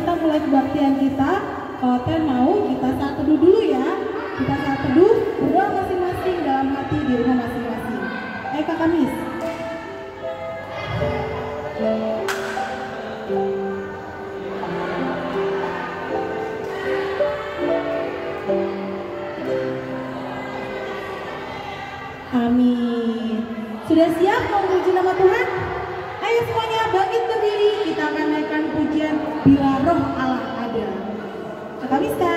kita mulai kebaktian kita. Kalau Ten mau, kita saat teduh dulu ya. Kita saat teduh, berdoa masing-masing dalam hati di rumah masing-masing. Kakak Miss. Amin. Sudah siap memuji nama Tuhan? Ayo semuanya bangkit berdiri. Kita akan naikkan pujian Bila Roh Allah Ada. Kakak bisa.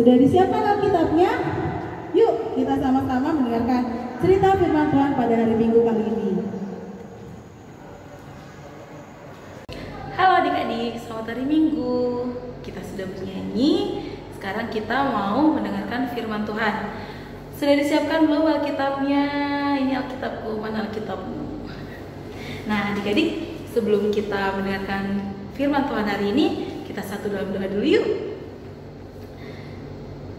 Sudah disiapkan Alkitabnya? Yuk kita sama-sama mendengarkan cerita firman Tuhan pada hari Minggu kali ini. Halo adik-adik, selamat hari Minggu. Kita sudah bernyanyi, sekarang kita mau mendengarkan firman Tuhan. Sudah disiapkan belum Alkitabnya? Ini Alkitabku, mana Alkitabmu? Nah adik-adik, sebelum kita mendengarkan firman Tuhan hari ini, kita satu dalam doa dulu yuk.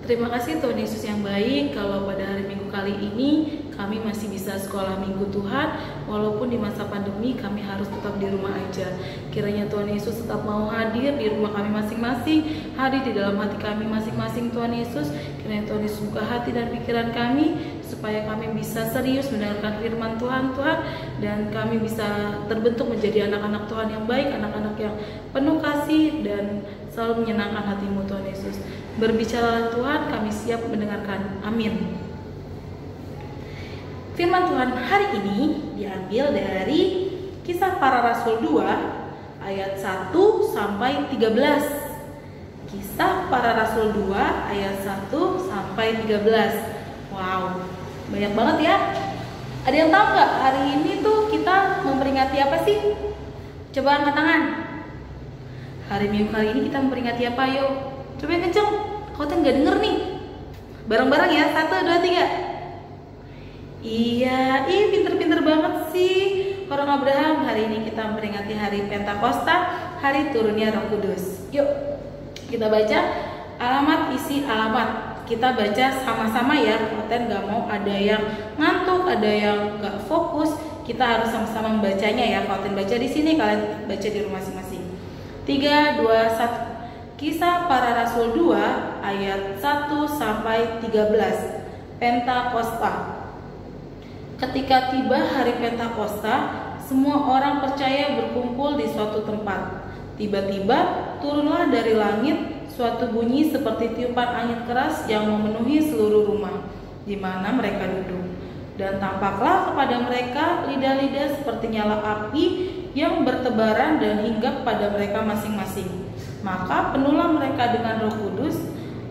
Terima kasih Tuhan Yesus yang baik, kalau pada hari Minggu kali ini kami masih bisa sekolah Minggu Tuhan, walaupun di masa pandemi kami harus tetap di rumah aja. Kiranya Tuhan Yesus tetap mau hadir di rumah kami masing-masing, hadir di dalam hati kami masing-masing Tuhan Yesus. Kiranya Tuhan Yesus buka hati dan pikiran kami, supaya kami bisa serius mendengarkan firman Tuhan, dan kami bisa terbentuk menjadi anak-anak Tuhan yang baik, anak-anak yang penuh kasih dan selalu menyenangkan hati-Mu Tuhan Yesus. Berbicara Tuhan, kami siap mendengarkan. Amin. Firman Tuhan hari ini diambil dari Kisah Para Rasul 2 ayat 1 sampai 13. Kisah Para Rasul 2 ayat 1 sampai 13. Wow, banyak banget ya. Ada yang tahu nggak hari ini tuh kita memperingati apa sih? Coba angkat tangan. Hari Minggu kali ini kita memperingati apa? Yuk, coba yang kenceng. Kau kan nggak denger nih. Bareng-bareng ya, 1, 2, 3. Iya, pinter-pinter banget sih orang Abraham. Hari ini kita memperingati hari Pentakosta, hari turunnya Roh Kudus. Yuk, kita baca alamat isi alamat. Kita baca sama-sama ya. Kalian nggak mau ada yang ngantuk, ada yang nggak fokus. Kita harus sama-sama membacanya ya. Kalian baca di sini, kalian baca di rumah masing-masing. 3, 2, 1. Kisah Para Rasul 2 ayat 1 sampai 13. Pentakosta. Ketika tiba hari Pentakosta, semua orang percaya berkumpul di suatu tempat. Tiba-tiba turunlah dari langit suatu bunyi seperti tiupan angin keras yang memenuhi seluruh rumah di mana mereka duduk. Dan tampaklah kepada mereka lidah-lidah seperti nyala api yang bertebaran dan hinggap pada mereka masing-masing. Maka penuhlah mereka dengan Roh Kudus,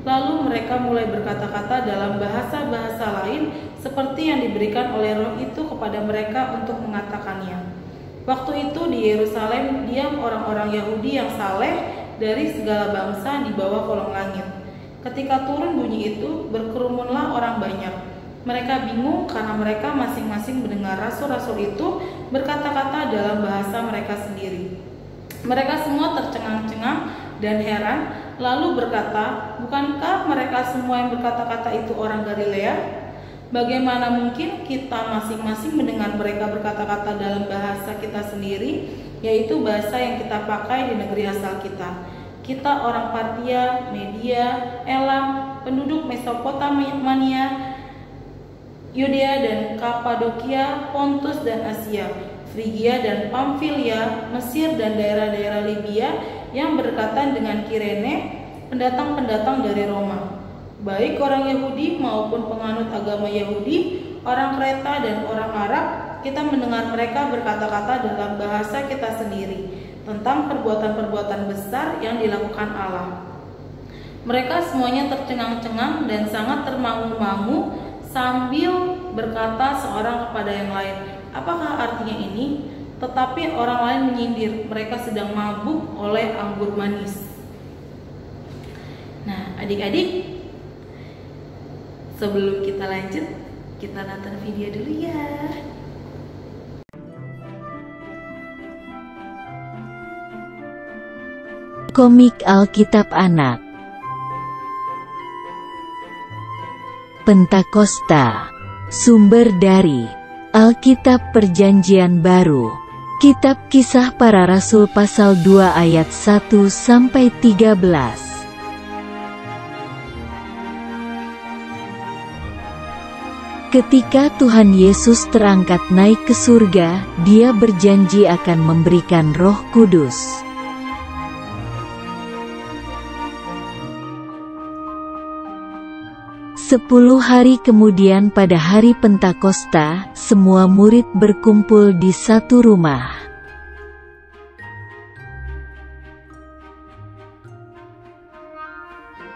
lalu mereka mulai berkata-kata dalam bahasa-bahasa lain seperti yang diberikan oleh Roh itu kepada mereka untuk mengatakannya. Waktu itu di Yerusalem diam orang-orang Yahudi yang saleh dari segala bangsa di bawah kolong langit. Ketika turun bunyi itu, berkerumunlah orang banyak. Mereka bingung karena mereka masing-masing mendengar rasul-rasul itu berkata-kata dalam bahasa mereka sendiri. Mereka semua tercengang-cengang dan heran, lalu berkata, "Bukankah mereka semua yang berkata-kata itu orang Galilea? Bagaimana mungkin kita masing-masing mendengar mereka berkata-kata dalam bahasa kita sendiri, yaitu bahasa yang kita pakai di negeri asal kita? Kita orang Partia, Media, Elam, penduduk Mesopotamia, Yudea dan Kapadokia, Pontus dan Asia, Frigia dan Pamfilia, Mesir dan daerah-daerah Libya yang berdekatan dengan Kirene, pendatang-pendatang dari Roma, baik orang Yahudi maupun penganut agama Yahudi, orang Kreta dan orang Arab. Kita mendengar mereka berkata-kata dalam bahasa kita sendiri tentang perbuatan-perbuatan besar yang dilakukan Allah." Mereka semuanya tercengang-cengang dan sangat termangu-mangu sambil berkata seorang kepada yang lain, "Apakah artinya ini?" Tetapi orang lain menyindir, "Mereka sedang mabuk oleh anggur manis." Nah, adik-adik, sebelum kita lanjut, kita nonton video dulu ya. Komik Alkitab Anak Pentakosta. Sumber dari Alkitab Perjanjian Baru, Kitab Kisah Para Rasul pasal 2 ayat 1-13. Ketika Tuhan Yesus terangkat naik ke surga, Dia berjanji akan memberikan Roh Kudus. Sepuluh hari kemudian pada hari Pentakosta, semua murid berkumpul di satu rumah.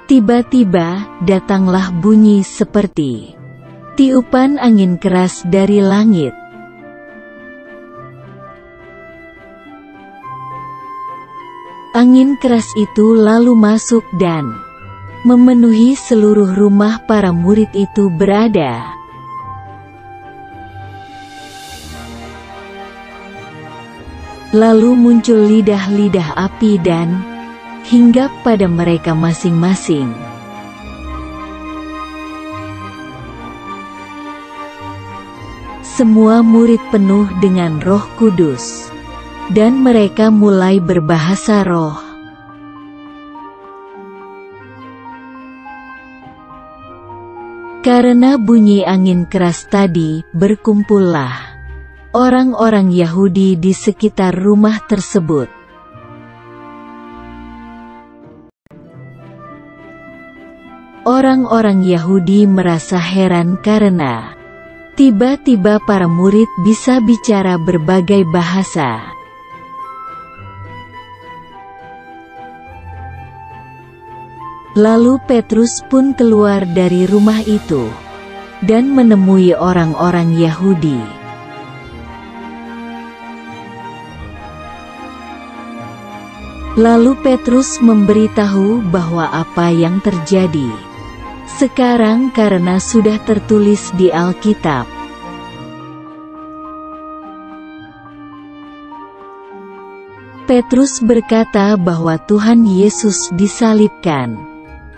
Tiba-tiba, datanglah bunyi seperti tiupan angin keras dari langit. Angin keras itu lalu masuk dan memenuhi seluruh rumah para murid itu berada. Lalu muncul lidah-lidah api dan hinggap pada mereka masing-masing. Semua murid penuh dengan Roh Kudus, dan mereka mulai berbahasa roh. Karena bunyi angin keras tadi, berkumpullah orang-orang Yahudi di sekitar rumah tersebut. Orang-orang Yahudi merasa heran karena tiba-tiba para murid bisa bicara berbagai bahasa. Lalu Petrus pun keluar dari rumah itu dan menemui orang-orang Yahudi. Lalu Petrus memberitahu bahwa apa yang terjadi sekarang karena sudah tertulis di Alkitab. Petrus berkata bahwa Tuhan Yesus disalibkan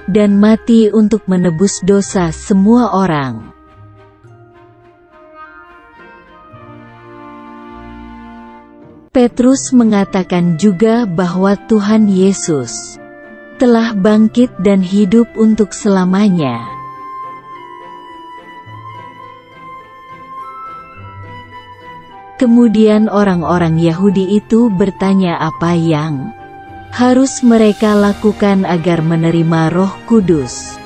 dan mati untuk menebus dosa semua orang. Petrus mengatakan juga bahwa Tuhan Yesus telah bangkit dan hidup untuk selamanya. Kemudian orang-orang Yahudi itu bertanya apa yang harus mereka lakukan agar menerima Roh Kudus.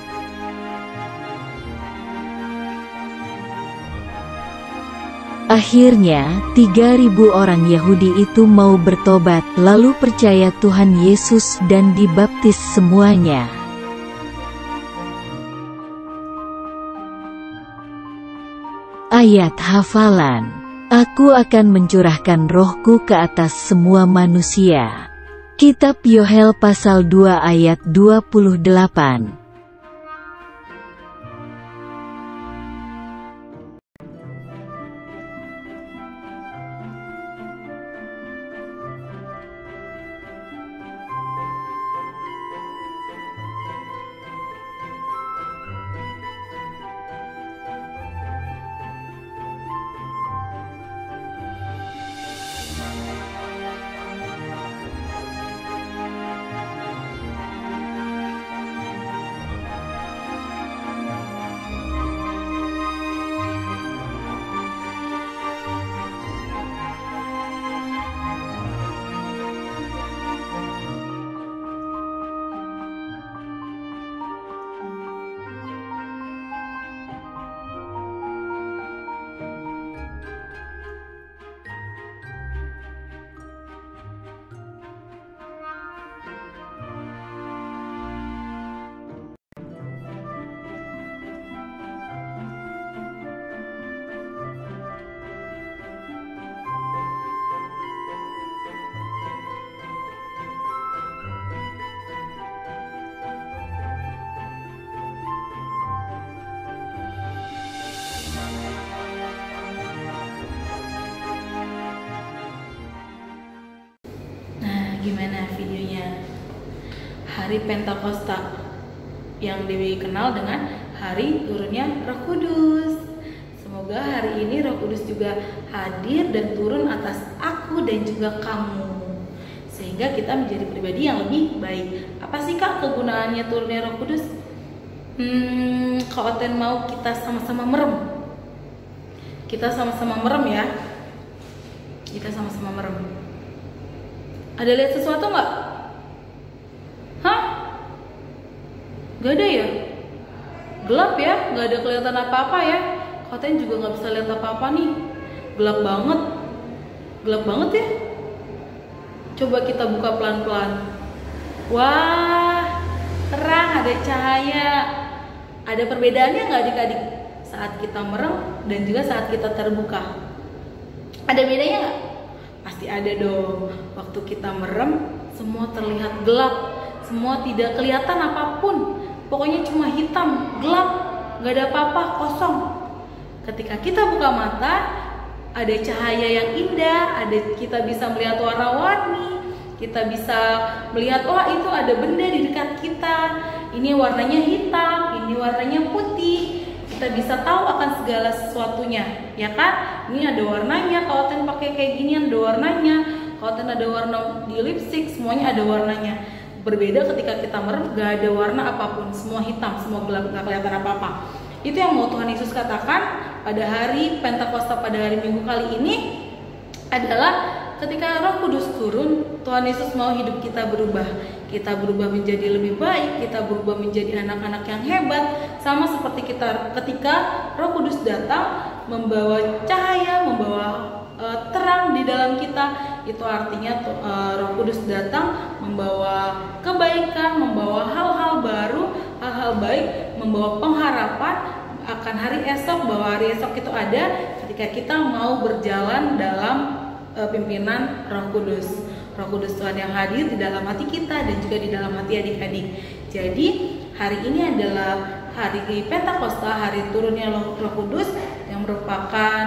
Akhirnya, 3.000 orang Yahudi itu mau bertobat, lalu percaya Tuhan Yesus dan dibaptis semuanya. Ayat hafalan: Aku akan mencurahkan rohku ke atas semua manusia. Kitab Yoel pasal 2 ayat 28. Gimana videonya? Hari Pentakosta yang dikenal dengan hari turunnya Roh Kudus. Semoga hari ini Roh Kudus juga hadir dan turun atas aku dan juga kamu, sehingga kita menjadi pribadi yang lebih baik. Apa sih Kak kegunaannya turunnya Roh Kudus? Kak Oten mau kita sama-sama merem. Kita sama-sama merem ya. Kita sama-sama merem. Ada lihat sesuatu nggak? Hah? Gak ada ya? Gelap ya? Gak ada kelihatan apa-apa ya? Katanya juga nggak bisa lihat apa-apa nih. Gelap banget. Gelap banget ya? Coba kita buka pelan-pelan. Wah, terang, ada cahaya. Ada perbedaannya nggak adik-adik? Saat kita merem dan juga saat kita terbuka. Ada bedanya nggak? Pasti ada dong. Waktu kita merem, semua terlihat gelap. Semua tidak kelihatan apapun. Pokoknya cuma hitam, gelap, nggak ada apa-apa, kosong. Ketika kita buka mata, ada cahaya yang indah, kita bisa melihat warna-warni, kita bisa melihat, wah itu ada benda di dekat kita, ini warnanya hitam, ini warnanya putih. Kita bisa tahu akan segala sesuatunya, ya kan? Ini ada warnanya, kalau Ten pakai kayak gini ada warnanya, kalau Ten ada warna di lipstick, semuanya ada warnanya. Berbeda ketika kita merem, gak ada warna apapun, semua hitam, semua gelap, gak kelihatan apa-apa. Itu yang mau Tuhan Yesus katakan pada hari Pentakosta, pada hari Minggu kali ini adalah ketika Roh Kudus turun, Tuhan Yesus mau hidup kita berubah. Kita berubah menjadi lebih baik, kita berubah menjadi anak-anak yang hebat. Sama seperti ketika Roh Kudus datang membawa cahaya, membawa terang di dalam kita. Itu artinya Roh Kudus datang membawa kebaikan, membawa hal-hal baru, hal-hal baik, membawa pengharapan akan hari esok, bahwa hari esok itu ada ketika kita mau berjalan dalam pimpinan Roh Kudus. Roh Kudus Tuhan yang hadir di dalam hati kita dan juga di dalam hati adik-adik. Jadi hari ini adalah hari Pentakosta, hari turunnya Roh Kudus yang merupakan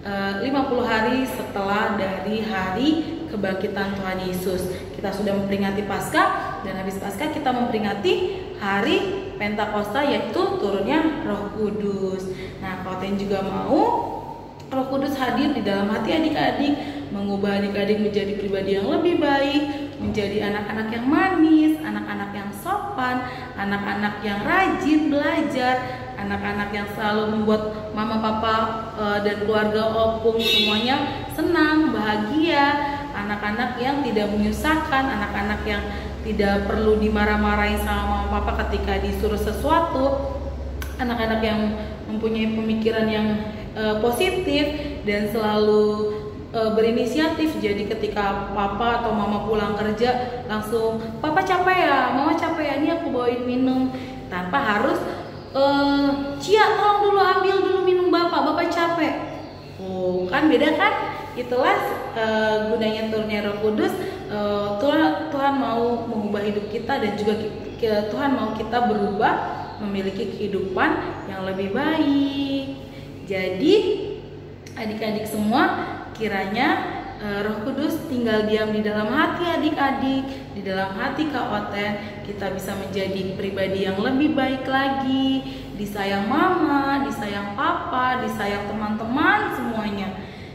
50 hari setelah dari hari kebangkitan Tuhan Yesus. Kita sudah memperingati Paskah, dan habis Paskah kita memperingati hari Pentakosta, yaitu turunnya Roh Kudus. Nah, Koten juga mau Roh Kudus hadir di dalam hati adik-adik, mengubah adik-adik menjadi pribadi yang lebih baik, menjadi anak-anak yang manis, anak-anak yang sopan, anak-anak yang rajin belajar, anak-anak yang selalu membuat mama, papa, dan keluarga opung semuanya senang, bahagia, anak-anak yang tidak menyusahkan, anak-anak yang tidak perlu dimarah-marahin sama mama papa ketika disuruh sesuatu, anak-anak yang mempunyai pemikiran yang positif dan selalu berinisiatif. Jadi ketika papa atau mama pulang kerja langsung, papa capek ya, mama capek ya, ini aku bawain minum, tanpa harus Cia tolong dulu ambil dulu minum bapak capek. Oh kan beda kan? Itulah gunanya turunnya Roh Kudus. Tuhan mau mengubah hidup kita, dan juga Tuhan mau kita berubah memiliki kehidupan yang lebih baik. Jadi adik-adik semua, kiranya Roh Kudus tinggal diam di dalam hati adik-adik, di dalam hati Kak Oten. Kita bisa menjadi pribadi yang lebih baik lagi, disayang mama, disayang papa, disayang teman-teman semuanya,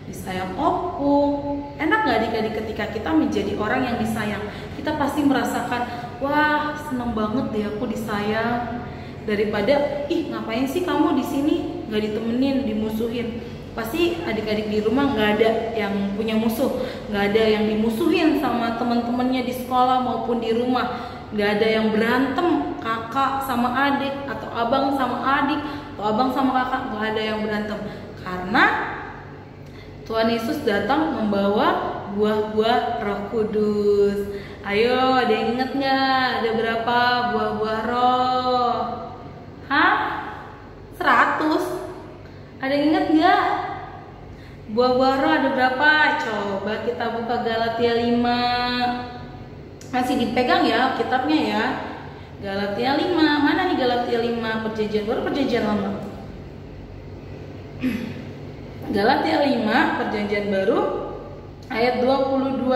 disayang opung. Enak gak adik-adik ketika kita menjadi orang yang disayang? Kita pasti merasakan, wah seneng banget deh aku disayang, daripada ih ngapain sih kamu di sini nggak ditemenin, dimusuhin. Pasti adik-adik di rumah nggak ada yang punya musuh, nggak ada yang dimusuhin sama teman-temannya di sekolah maupun di rumah, nggak ada yang berantem kakak sama adik, atau abang sama adik, atau abang sama kakak, nggak ada yang berantem, karena Tuhan Yesus datang membawa buah-buah Roh Kudus. Ayo, ada yang inget nggak? Ada berapa buah-buah Roh? Hah? 100? Ada yang inget nggak? Buah-buah Roh ada berapa? Coba kita buka Galatia 5. Masih dipegang ya kitabnya ya. Galatia 5. Mana nih Galatia 5? Perjanjian baru, perjanjian lama. Galatia 5 perjanjian baru ayat 22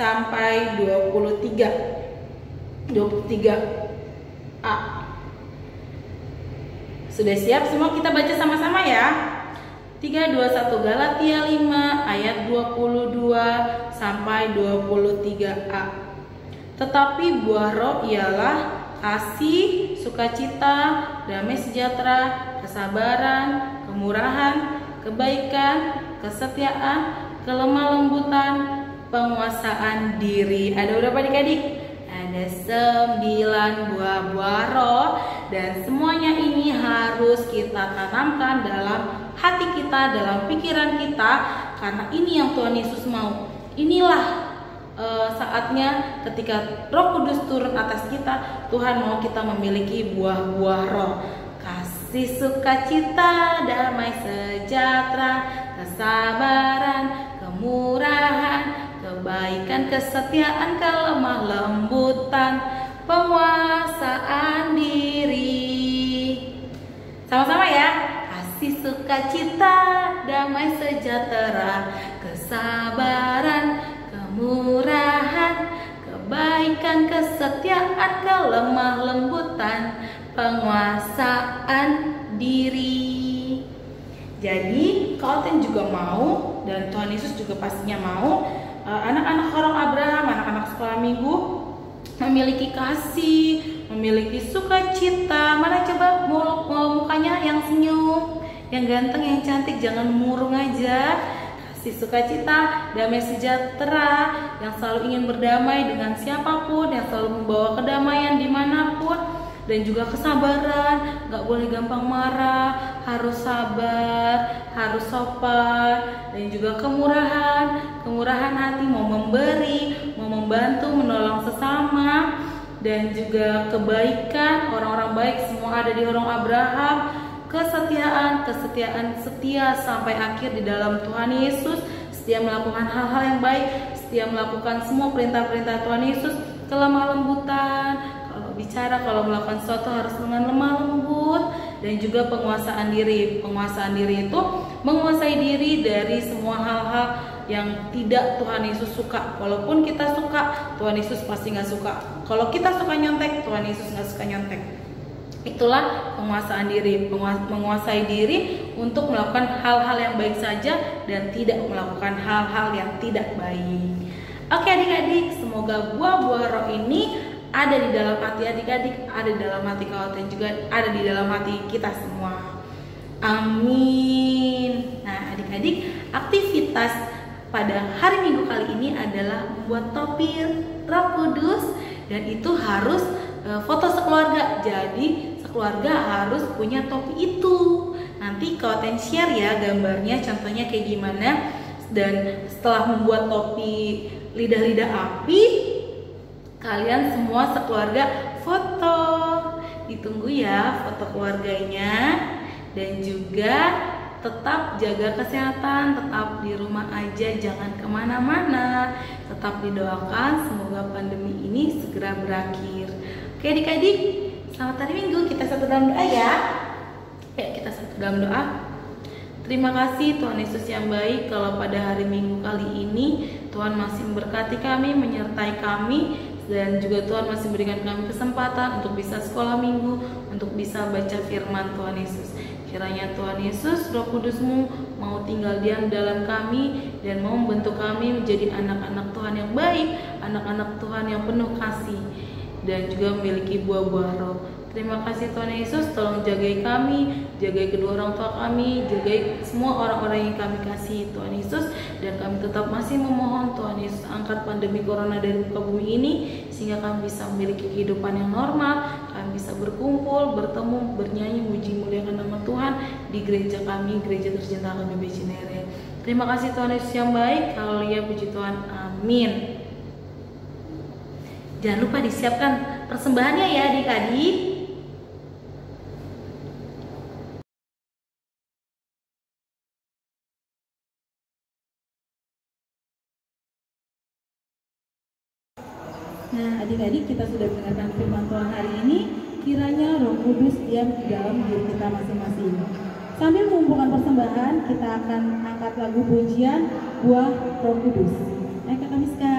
sampai 23A. Sudah siap semua? Kita baca sama-sama ya. 3, 2, 1. Galatia 5 ayat 22 sampai 23A. Tetapi buah roh ialah kasih, sukacita, damai sejahtera, kesabaran, kemurahan, kebaikan, kesetiaan, kelemah lembutan, penguasaan diri. Ada berapa adik-adik? Ada 9 buah roh, dan semuanya ini harus kita tanamkan dalam hati kita, dalam pikiran kita, karena ini yang Tuhan Yesus mau. Inilah saatnya ketika Roh Kudus turun atas kita, Tuhan mau kita memiliki buah-buah roh. Kasih, sukacita, damai sejahtera, kesabaran, kemurahan, kebaikan, kesetiaan, kelemah lembutan, penguasaan diri. Sama-sama ya. Kasih, sukacita, damai sejahtera, kesabaran, kemurahan, kebaikan, kesetiaan, kelemah lembutan, penguasaan diri. Jadi Kalten juga mau, dan Tuhan Yesus juga pastinya mau, anak-anak orang Abraham, anak-anak sekolah minggu memiliki kasih, memiliki sukacita. Mana coba mukanya yang senyum, yang ganteng, yang cantik, jangan murung aja. Kasih, sukacita, damai sejahtera, yang selalu ingin berdamai dengan siapapun, yang selalu membawa kedamaian dimanapun, dan juga kesabaran, gak boleh gampang marah, harus sabar, harus sopan, dan juga kemurahan hati, mau memberi, mau membantu, menolong sesama, dan juga kebaikan, orang-orang baik semua ada di orang Abraham. Kesetiaan setia sampai akhir di dalam Tuhan Yesus, setia melakukan hal-hal yang baik, setia melakukan semua perintah-perintah Tuhan Yesus. Kelemah lembutan, kalau melakukan sesuatu harus dengan lemah lembut, dan juga penguasaan diri. Penguasaan diri itu menguasai diri dari semua hal-hal yang tidak Tuhan Yesus suka. Walaupun kita suka, Tuhan Yesus pasti nggak suka. Kalau kita suka nyontek, Tuhan Yesus nggak suka nyontek. Itulah penguasaan diri, menguasai diri untuk melakukan hal-hal yang baik saja dan tidak melakukan hal-hal yang tidak baik. Oke adik-adik, semoga buah-buah roh ini ada di dalam hati adik-adik, ada di dalam hati Kalten, juga ada di dalam hati kita semua. Amin. Nah adik-adik, aktivitas pada hari Minggu kali ini adalah membuat topi Roh Kudus, dan itu harus foto sekeluarga. Jadi sekeluarga harus punya topi itu. Nanti Kalten share ya gambarnya, contohnya kayak gimana. Dan setelah membuat topi lidah-lidah api, kalian semua sekeluarga foto. Ditunggu ya foto keluarganya. Dan juga tetap jaga kesehatan, tetap di rumah aja, jangan kemana-mana. Tetap didoakan semoga pandemi ini segera berakhir. Oke adik-adik, selamat hari Minggu. Kita satu dalam doa ya. Kita satu dalam doa. Terima kasih Tuhan Yesus yang baik, kalau pada hari Minggu kali ini Tuhan masih memberkati kami, menyertai kami, dan juga Tuhan masih memberikan kami kesempatan untuk bisa sekolah minggu, untuk bisa baca firman Tuhan Yesus. Kiranya Tuhan Yesus, Roh Kudus-Mu mau tinggal diam dalam kami dan mau membentuk kami menjadi anak-anak Tuhan yang baik, anak-anak Tuhan yang penuh kasih, dan juga memiliki buah-buah roh. Terima kasih Tuhan Yesus, tolong jagai kami, jagai kedua orang tua kami, jagai semua orang-orang yang kami kasih Tuhan Yesus. Dan kami tetap masih memohon Tuhan Yesus, angkat pandemi corona dari muka bumi ini, sehingga kami bisa memiliki kehidupan yang normal, kami bisa berkumpul, bertemu, bernyanyi, muji muliakan nama Tuhan di gereja kami, gereja tercinta kami Cinere. Terima kasih Tuhan Yesus yang baik, haleluya, puji Tuhan, amin. Jangan lupa disiapkan persembahannya ya adik-adik. Nah adik-adik, kita sudah mendengarkan firman Tuhan hari ini. Kiranya Roh Kudus diam di dalam diri kita masing-masing. Sambil mengumpulkan persembahan, kita akan angkat lagu pujian Buah Roh Kudus. Ayo Kakak Miska.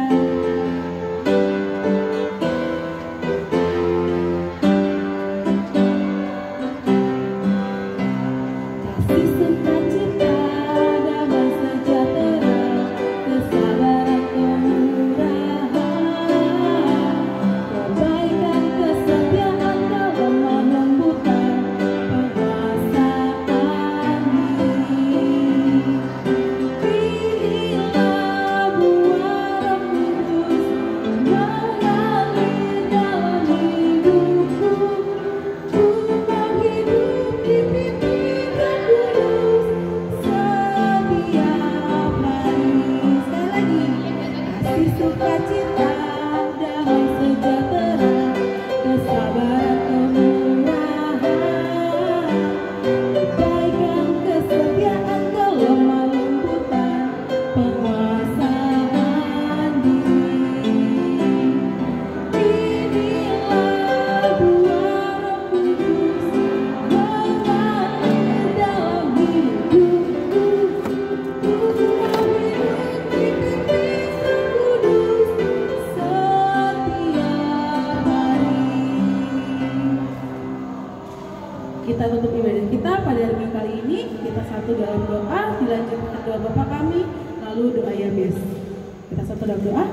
kita tutup ibadah kita pada hari Minggu kali ini. Kita satu dalam doa, dilanjutkan doa Bapa kami, lalu doa Yabes. Kita satu dalam doa.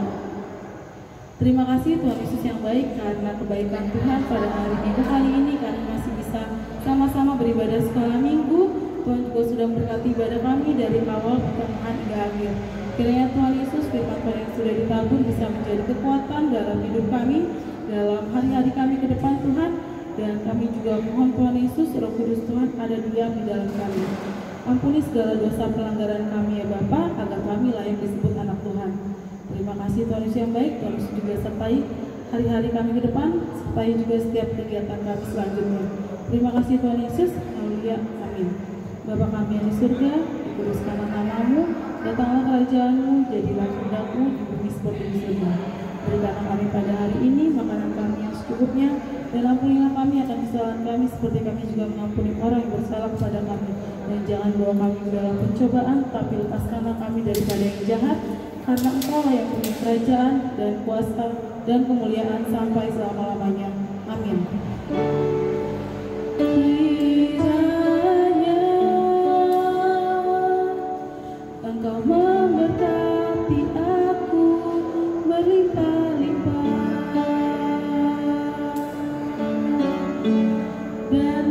Terima kasih Tuhan Yesus yang baik karena kebaikan Tuhan pada hari Minggu kali ini kami masih bisa sama-sama beribadah sekolah Minggu. Tuhan juga sudah memberkati ibadah kami dari awal pertengahan hingga akhir. Kiranya Tuhan Yesus firman Tuhan yang sudah ditabur bisa menjadi kekuatan dalam hidup kami, dalam hari-hari kami ke depan Tuhan. Dan kami juga mohon Tuhan Yesus, Roh Kudus Tuhan ada diam di dalam kami. Ampuni segala dosa pelanggaran kami ya Bapa, agar kami layak disebut anak Tuhan. Terima kasih Tuhan Yesus yang baik, Tuhan Yesus juga sertai hari-hari kami ke depan, sertai juga setiap kegiatan kami selanjutnya. Terima kasih Tuhan Yesus, haleluya, amin. Bapa kami yang di surga, dikuduskanlah nama-Mu, datanglah kerajaan-Mu, jadilah kehendak-Mu di bumi seperti di surga. Berikanlah kami pada hari ini makanan kami yang secukupnya, dan ampunilah kami akan kesalahan kami seperti kami juga mengampuni orang yang bersalah kepada kami. Dan jangan bawa kami ke dalam pencobaan, tapi lepaskanlah kami daripada yang jahat, karena Engkau yang punya kerajaan dan kuasa dan kemuliaan sampai selama-lamanya. Amin. Kiranya Engkau memberkati aku berlimpah-limpah dan